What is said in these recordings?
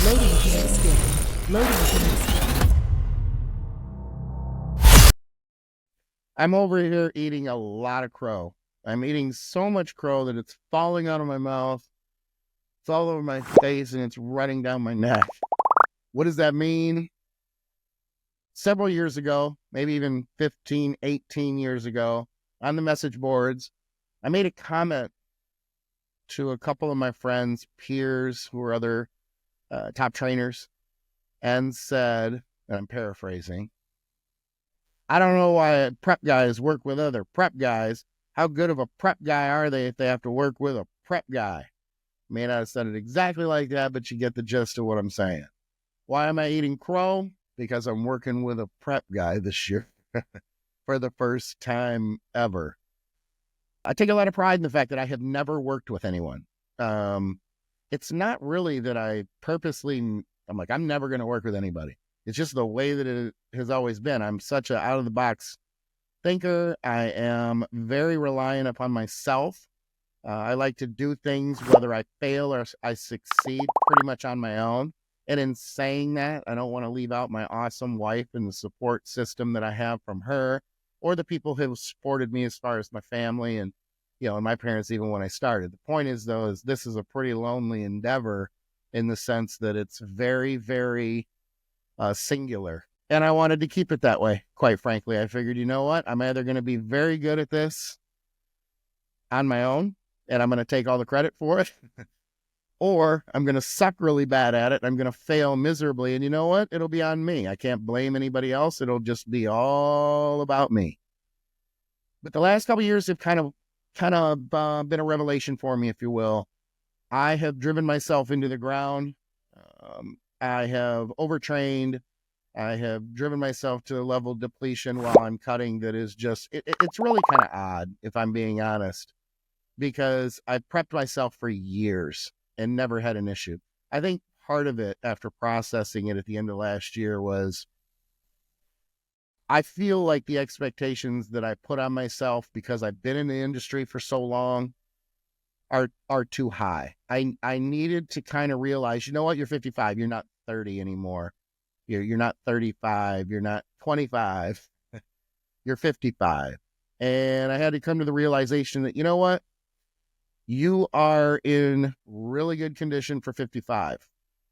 Loading unit skipped. Loading unit skipped. I'm over here eating a lot of crow. I'm eating so much crow that it's falling out of my mouth. It's all over my face and it's running down my neck. What does that mean? Several years ago, maybe even 15, 18 years ago, on the message boards, I made a comment to a couple of my friends, peers who were other top trainers, and said, and I'm paraphrasing, I don't know why prep guys work with other prep guys. How good of a prep guy are they if they have to work with a prep guy? May not have said it exactly like that, but you get the gist of what I'm saying. Why am I eating crow? Because I'm working with a prep guy this year for the first time ever. I take a lot of pride in the fact that I have never worked with anyone. It's not really that I purposely, I'm like, I'm never going to work with anybody. It's just the way that it has always been. I'm such an out-of-the-box thinker. I am very reliant upon myself. I like to do things, whether I fail or I succeed, pretty much on my own. And in saying that, I don't want to leave out my awesome wife and the support system that I have from her, or the people who have supported me as far as my family and, and my parents, even when I started. The point is, though, is this is a pretty lonely endeavor in the sense that it's very, very singular. And I wanted to keep it that way, quite frankly. I figured, you know what? I'm either going to be very good at this on my own, and I'm going to take all the credit for it, or I'm going to suck really bad at it. I'm going to fail miserably. And you know what? It'll be on me. I can't blame anybody else. It'll just be all about me. But the last couple of years have kind of been a revelation for me, if you will. I have driven myself into the ground. I have overtrained. I have driven myself to a level of depletion while I'm cutting that is just, it's really kind of odd, if I'm being honest, because I prepped myself for years and never had an issue. I think part of it, after processing it at the end of last year, was I feel like the expectations that I put on myself because I've been in the industry for so long are too high. I needed to kind of realize, you know what, you're 55, you're not 30 anymore. You're not 35, you're not 25, you're 55. And I had to come to the realization that, you know what, you are in really good condition for 55.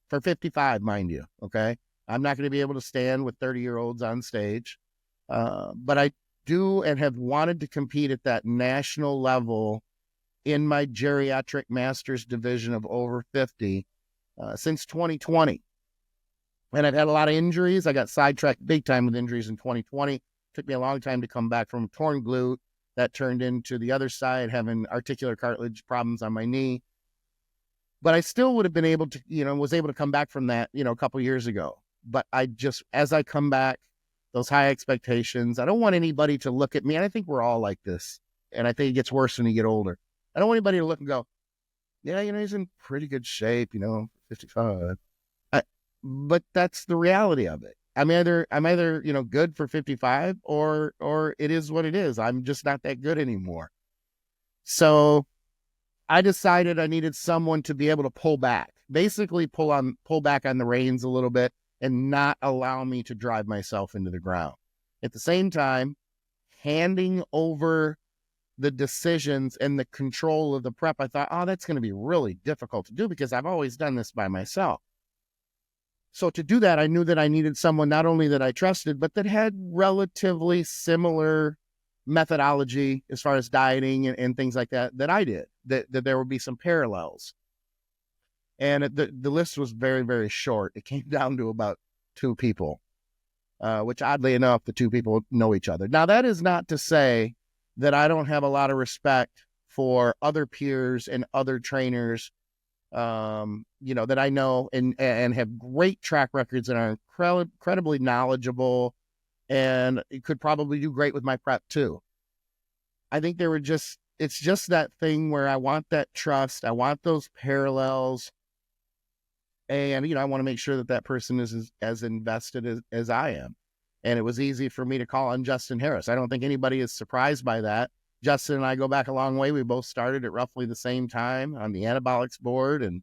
For 55, mind you, okay? I'm not going to be able to stand with 30-year-olds on stage, but I do and have wanted to compete at that national level in my geriatric masters division of over 50 since 2020. And I've had a lot of injuries. I got sidetracked big time with injuries in 2020. Took me a long time to come back from a torn glute. That turned into the other side, having articular cartilage problems on my knee. But I still would have been able to, was able to come back from that, a couple years ago. But I just, as I come back, those high expectations, I don't want anybody to look at me. And I think we're all like this. And I think it gets worse when you get older. I don't want anybody to look and go, yeah, he's in pretty good shape, 55. But that's the reality of it. I'm either, good for 55 or it is what it is. I'm just not that good anymore. So I decided I needed someone to be able to pull back, basically pull back on the reins a little bit and not allow me to drive myself into the ground. At the same time, handing over the decisions and the control of the prep, I thought, that's going to be really difficult to do because I've always done this by myself. So to do that, I knew that I needed someone not only that I trusted, but that had relatively similar methodology as far as dieting and things like that I did, that there would be some parallels. And the list was very, very short. It came down to about 2 people, which oddly enough, the 2 people know each other. Now, that is not to say that I don't have a lot of respect for other peers and other trainers that I know and have great track records and are incredibly knowledgeable and it could probably do great with my prep too. I think it's just that thing where I want that trust. I want those parallels. And, I want to make sure that person is as invested as I am. And it was easy for me to call on Justin Harris. I don't think anybody is surprised by that. Justin and I go back a long way. We both started at roughly the same time on the anabolics board, and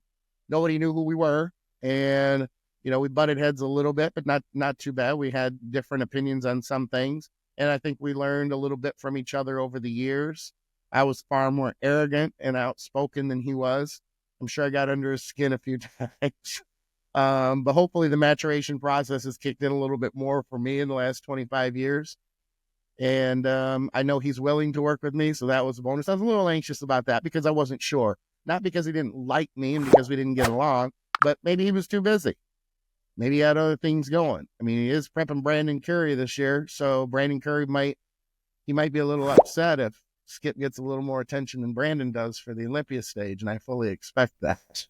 nobody knew who we were. And, we butted heads a little bit, but not too bad. We had different opinions on some things. And I think we learned a little bit from each other over the years. I was far more arrogant and outspoken than he was. I'm sure I got under his skin a few times. But hopefully the maturation process has kicked in a little bit more for me in the last 25 years. And I know he's willing to work with me, so that was a bonus. I was a little anxious about that because I wasn't sure. Not because he didn't like me and because we didn't get along, but maybe he was too busy. Maybe he had other things going. I mean, he is prepping Brandon Curry this year, so Brandon Curry might be a little upset if Skip gets a little more attention than Brandon does for the Olympia stage, and I fully expect that.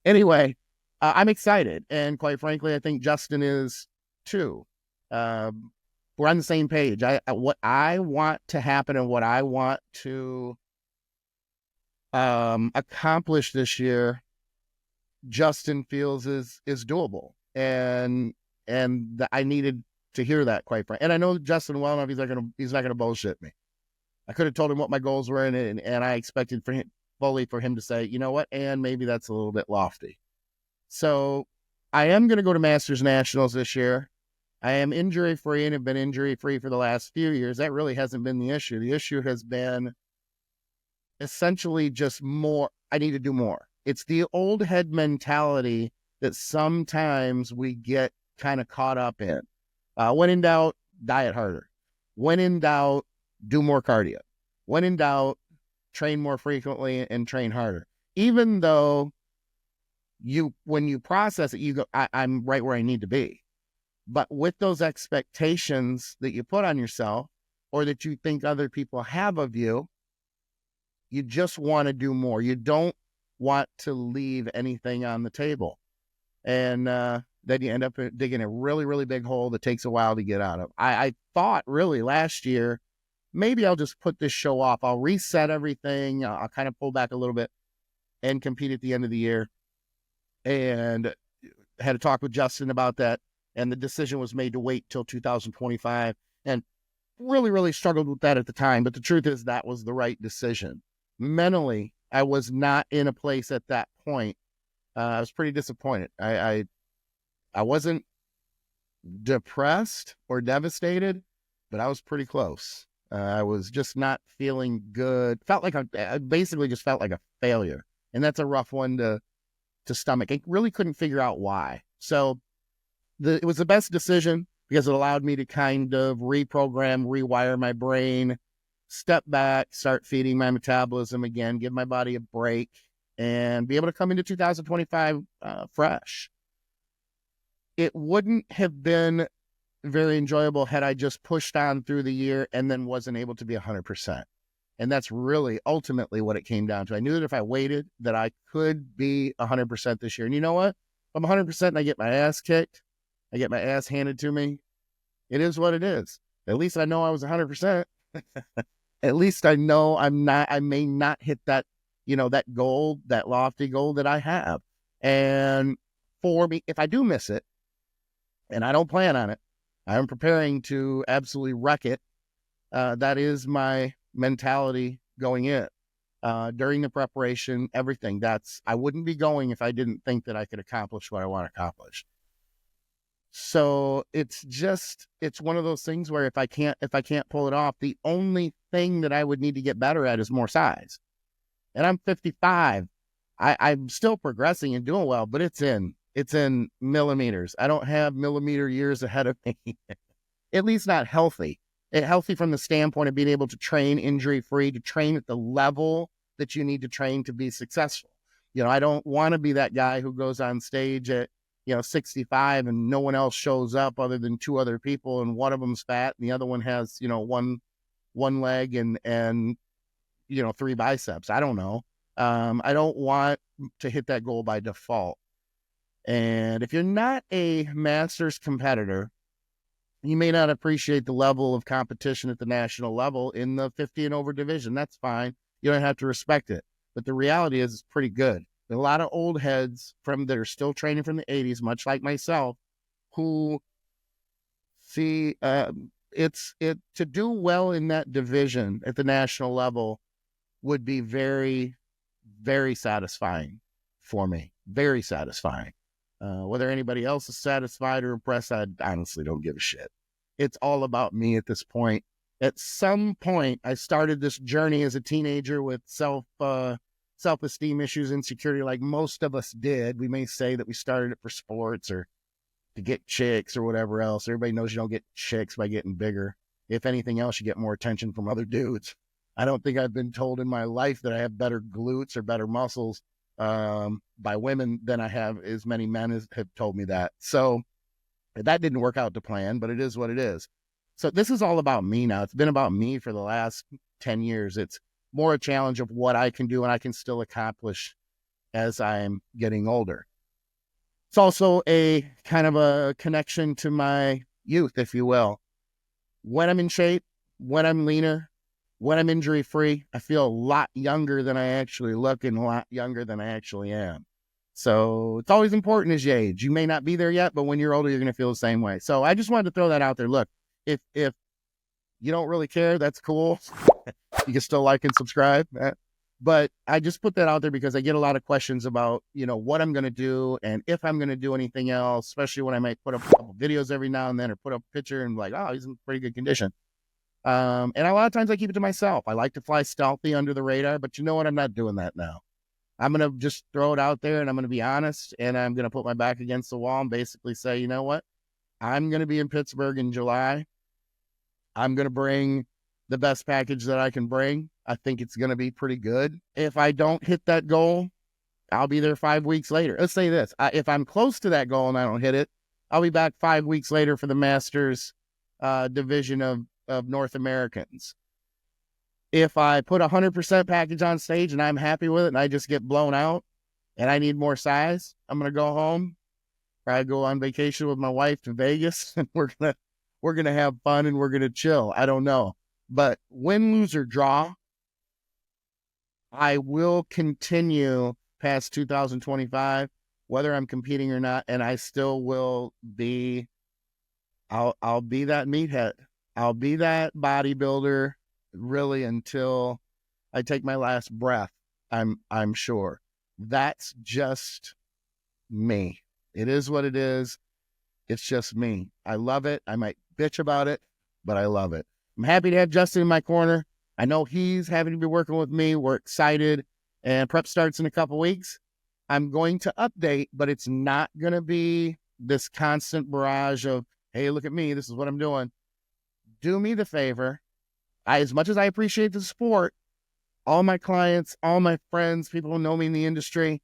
Anyway, I'm excited, and quite frankly, I think Justin is too. We're on the same page. What I want to happen and what I want to accomplish this year, Justin feels is doable, and I needed to hear that, quite frankly. And I know Justin well enough; he's not gonna bullshit me. I could have told him what my goals were, and I expected for him to say, you know what, and maybe that's a little bit lofty. So I am going to go to Masters Nationals this year. I am injury free and have been injury free for the last few years. That really hasn't been the issue. The issue has been essentially just more. I need to do more. It's the old head mentality that sometimes we get kind of caught up in. When in doubt, diet harder. When in doubt, do more cardio. When in doubt, train more frequently and train harder. Even though when you process it, you go, I'm right where I need to be. But with those expectations that you put on yourself or that you think other people have of you, you just want to do more. You don't want to leave anything on the table. And then you end up digging a really, really big hole that takes a while to get out of. I thought really last year, maybe I'll just put this show off. I'll reset everything. I'll kind of pull back a little bit and compete at the end of the year. And had a talk with Justin about that. And the decision was made to wait till 2025. And really, really struggled with that at the time. But the truth is that was the right decision. Mentally, I was not in a place at that point. I was pretty disappointed. I wasn't depressed or devastated, but I was pretty close. I was just not feeling good. Felt like I basically just felt like a failure. And that's a rough one to stomach. I really couldn't figure out why. So it was the best decision because it allowed me to kind of reprogram, rewire my brain, step back, start feeding my metabolism again, give my body a break, and be able to come into 2025 fresh. It wouldn't have been very enjoyable had I just pushed on through the year and then wasn't able to be 100%. And that's really ultimately what it came down to. I knew that if I waited, that I could be 100% this year. And you know what? If I'm 100% and I get my ass kicked, I get my ass handed to me, it is what it is. At least I know I was 100%. At least I know I may not hit that, that goal, that lofty goal that I have. And for me, if I do miss it, and I don't plan on it, I'm preparing to absolutely wreck it. That is my mentality going in. During the preparation, everything. I wouldn't be going if I didn't think that I could accomplish what I want to accomplish. So it's one of those things where if I can't pull it off, the only thing that I would need to get better at is more size. And I'm 55. I'm still progressing and doing well, but it's in millimeters. I don't have millimeter years ahead of me. At least not healthy. Healthy from the standpoint of being able to train injury-free, to train at the level that you need to train to be successful. I don't want to be that guy who goes on stage at 65 and no one else shows up other than two other people, and one of them's fat and the other one has one leg and 3 biceps. I don't know. I don't want to hit that goal by default. And if you're not a Masters competitor, you may not appreciate the level of competition at the national level in the 50 and over division. That's fine. You don't have to respect it. But the reality is it's pretty good. There are a lot of old heads that are still training from the 80s, much like myself, who see to do well in that division at the national level would be very, very satisfying for me. Very satisfying. Whether anybody else is satisfied or impressed, I honestly don't give a shit. It's all about me at this point. At some point, I started this journey as a teenager with self-esteem issues, insecurity, like most of us did. We may say that we started it for sports or to get chicks or whatever else. Everybody knows you don't get chicks by getting bigger. If anything else, you get more attention from other dudes. I don't think I've been told in my life that I have better glutes or better muscles by women than I have as many men as have told me that. So that didn't work out to plan, but it is what it is. So this is all about me now. It's been about me for the last 10 years. It's more a challenge of what I can do and I can still accomplish as I'm getting older. It's also a kind of a connection to my youth, if you will. When I'm in shape, when I'm leaner, when I'm injury-free, I feel a lot younger than I actually look and a lot younger than I actually am. So it's always important as you age. You may not be there yet, but when you're older, you're going to feel the same way. So I just wanted to throw that out there. Look, if you don't really care, that's cool. You can still like and subscribe. But I just put that out there because I get a lot of questions about, what I'm going to do and if I'm going to do anything else, especially when I might put up a couple videos every now and then or put up a picture and like, oh, he's in pretty good condition. And a lot of times I keep it to myself. I like to fly stealthy under the radar, but you know what? I'm not doing that now. I'm going to just throw it out there and I'm going to be honest and I'm going to put my back against the wall and basically say, you know what? I'm going to be in Pittsburgh in July. I'm going to bring the best package that I can bring. I think it's going to be pretty good. If I don't hit that goal, I'll be there 5 weeks later. Let's say this. If I'm close to that goal and I don't hit it, I'll be back 5 weeks later for the Masters division of North Americans. If I put 100% package on stage and I'm happy with it and I just get blown out and I need more size, I'm going to go home. Probably go on vacation with my wife to Vegas and we're going to have fun and we're going to chill. I don't know. But win, lose, or draw, I will continue past 2025, whether I'm competing or not, and I still will be, I'll be that meathead. I'll be that bodybuilder really until I take my last breath. I'm sure. That's just me. It is what it is. It's just me. I love it. I might bitch about it, but I love it. I'm happy to have Justin in my corner. I know he's happy to be working with me. We're excited. And prep starts in a couple weeks. I'm going to update, but it's not going to be this constant barrage of, hey, look at me. This is what I'm doing. Do me the favor. As much as I appreciate the support, all my clients, all my friends, people who know me in the industry,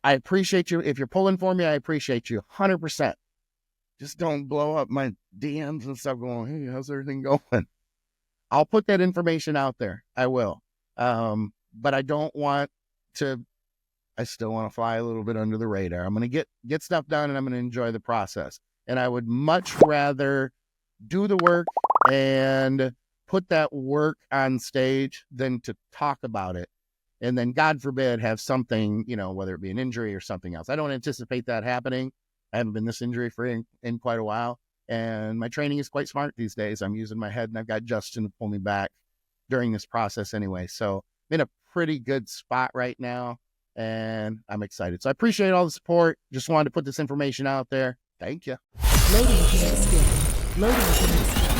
I appreciate you. If you're pulling for me, I appreciate you 100%. Just don't blow up my DMs and stuff going, hey, how's everything going? I'll put that information out there. I will. But I don't want to, I still want to fly a little bit under the radar. I'm going to get stuff done and I'm going to enjoy the process. And I would much rather do the work and put that work on stage than to talk about it. And then God forbid have something, whether it be an injury or something else. I don't anticipate that happening. I haven't been this injury free in quite a while. And my training is quite smart these days. I'm using my head and I've got Justin to pull me back during this process anyway. So I'm in a pretty good spot right now and I'm excited. So I appreciate all the support. Just wanted to put this information out there. Thank you. Loading the next skill. Loading the next skill.